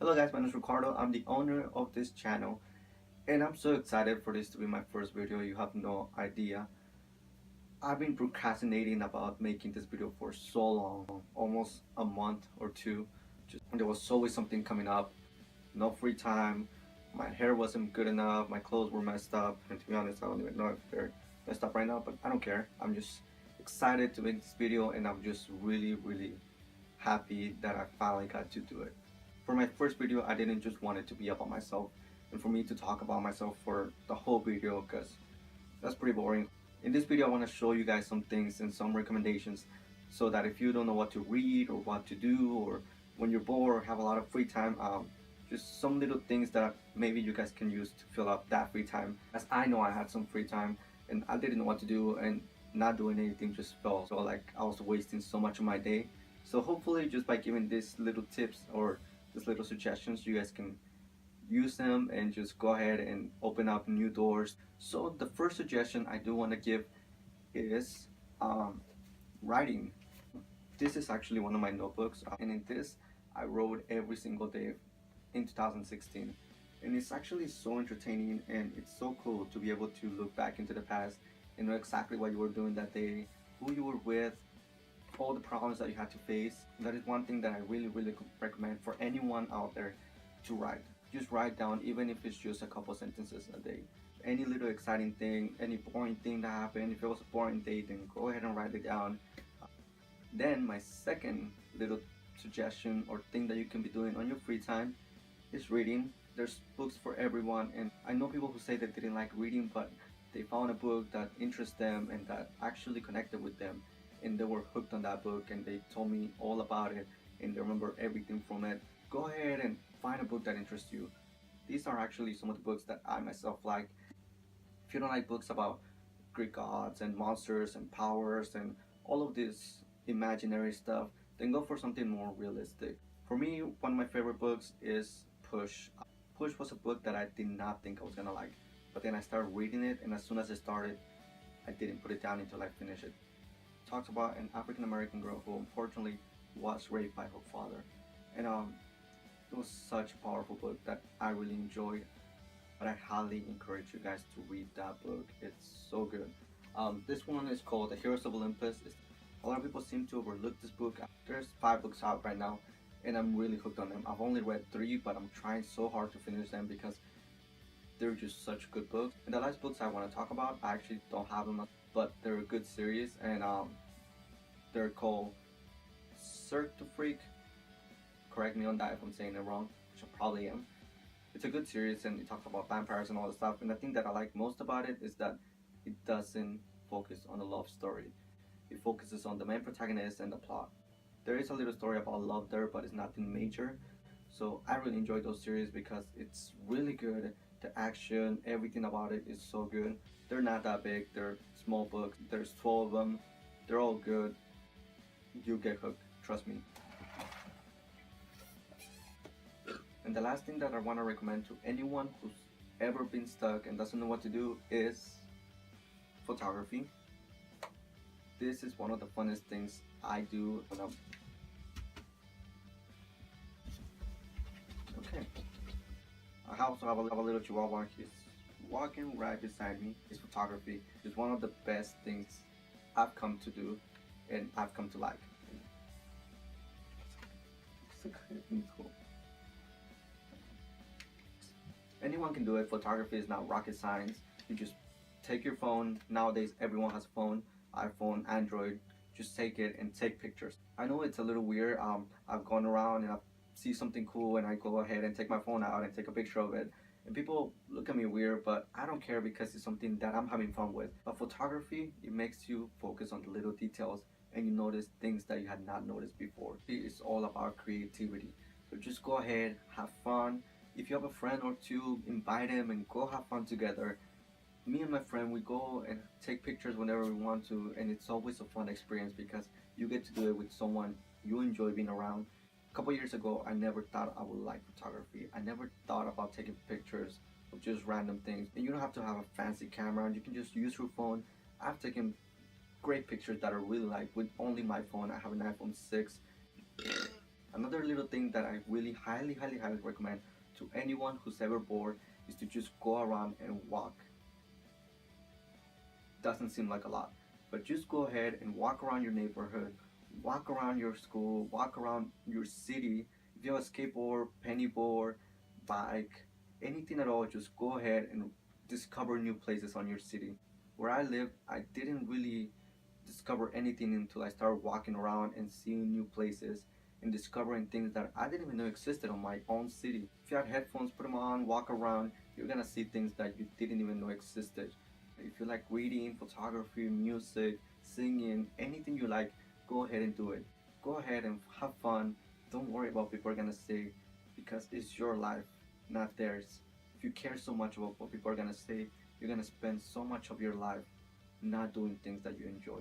Hello guys, my name is Ricardo. I'm the owner of this channel and I'm so excited for this to be my first video. You have no idea. I've been procrastinating about making this video for so long, almost a month or two. There was always something coming up, no free time, my hair wasn't good enough, my clothes were messed up, and to be honest I don't even know if they're messed up right now, but I don't care. I'm just excited to make this video and I'm just really happy that I finally got to do it. For my first video, I didn't just want it to be about myself and for me to talk about myself for the whole video because that's pretty boring. In this video, I want to show you guys some things and some recommendations so that if you don't know what to read or what to do, or when you're bored or have a lot of free time, just some little things that maybe you guys can use to fill up that free time. As I know I had some free time and I didn't know what to do, and not doing anything just felt so like I was wasting so much of my day. So hopefully just by giving these little tips or these little suggestions, you guys can use them and just go ahead and open up new doors. So the first suggestion I do want to give is writing. This is actually one of my notebooks, and in this I wrote every single day in 2016, and it's actually so entertaining and it's so cool to be able to look back into the past and know exactly what you were doing that day, who you were with, all the problems that you had to face. That is one thing that I really recommend for anyone out there to write. Just write down, even if it's just a couple sentences a day. Any little exciting thing, any boring thing that happened, if it was a boring day, then go ahead and write it down. Then my second little suggestion or thing that you can be doing on your free time is reading. There's books for everyone, and I know people who say they didn't like reading, but they found a book that interests them and that actually connected with them, and they were hooked on that book and they told me all about it and they remember everything from it. Go ahead and find a book that interests you. These are actually some of the books that I myself like. If you don't like books about Greek gods and monsters and powers and all of this imaginary stuff, then go for something more realistic. For me, one of my favorite books is Push. Push was a book that I did not think I was gonna like, but then I started reading it, and as soon as I started, I didn't put it down until I finished it. Talks about an African American girl who unfortunately was raped by her father, and it was such a powerful book that I really enjoyed. But I highly encourage you guys to read that book. It's so good. This one is called The Heroes of Olympus. A lot of people seem to overlook this book. There's 5 books out right now, and I'm really hooked on them. I've only read 3, but I'm trying so hard to finish them because they're just such good books. And the last books I want to talk about, I actually don't have them, but they're a good series, and they're called Cirque du Freak. Correct me on that if I'm saying it wrong, which I probably am. It's a good series and it talks about vampires and all this stuff, and the thing that I like most about it is that it doesn't focus on a love story. It focuses on the main protagonist and the plot. There is a little story about love there, but it's nothing major. So I really enjoy those series because it's really good. The action, everything about it is so good. They're not that big, they're small books. There's 12 of them. They're all good. You'll get hooked, trust me. And the last thing that I want to recommend to anyone who's ever been stuck and doesn't know what to do is photography. This is one of the funnest things I do when I'm... Okay. I also have a little chihuahua. He's walking right beside me. His photography is one of the best things I've come to do and I've come to like. Cool. Anyone can do it. Photography is not rocket science. You just take your phone. Nowadays everyone has a phone, iPhone, Android. Just take it and take pictures. I know it's a little weird. I've gone around and I see something cool and I go ahead and take my phone out and take a picture of it, and people look at me weird, but I don't care because it's something that I'm having fun with. But photography, it makes you focus on the little details and you notice things that you had not noticed before. It's all about creativity. So just go ahead, have fun. If you have a friend or two, invite them and go have fun together. Me and my friend, we go and take pictures whenever we want to, and it's always a fun experience because you get to do it with someone you enjoy being around. A couple years ago, I never thought I would like photography. I never thought about taking pictures of just random things. And you don't have to have a fancy camera, you can just use your phone. I've taken great pictures that I really like with only my phone. I have an iPhone 6. Another little thing that I really highly recommend to anyone who's ever bored is to just go around and walk. Doesn't seem like a lot, but just go ahead and walk around your neighborhood, walk around your school, walk around your city. If you have a skateboard, penny board, bike, anything at all, just go ahead and discover new places on your city. Where I live, I didn't really discover anything until I started walking around and seeing new places and discovering things that I didn't even know existed on my own city. If you have headphones, put them on, walk around, you're gonna see things that you didn't even know existed. If you like reading, photography, music, singing, anything you like, go ahead and do it. Go ahead and have fun. Don't worry about what people are gonna say because it's your life, not theirs. If you care so much about what people are gonna say, you're gonna spend so much of your life not doing things that you enjoy.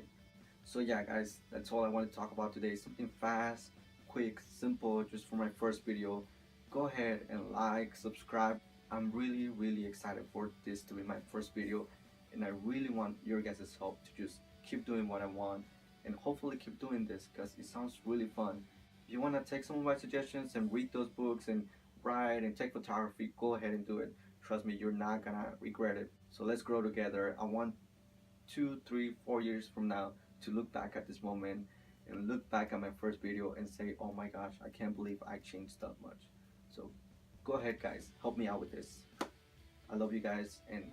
So yeah guys, that's all I want to talk about today. Something fast, quick, simple, just for my first video. Go ahead and like, subscribe. I'm really excited for this to be my first video, and I really want your guys' help to just keep doing what I want and hopefully keep doing this because it sounds really fun. If you want to take some of my suggestions and read those books and write and take photography, go ahead and do it. Trust me, you're not gonna regret it. So let's grow together. I want 2, 3, 4 years from now to look back at this moment and look back at my first video and say, oh my gosh, I can't believe I changed that much. So go ahead guys, help me out with this. I love you guys, and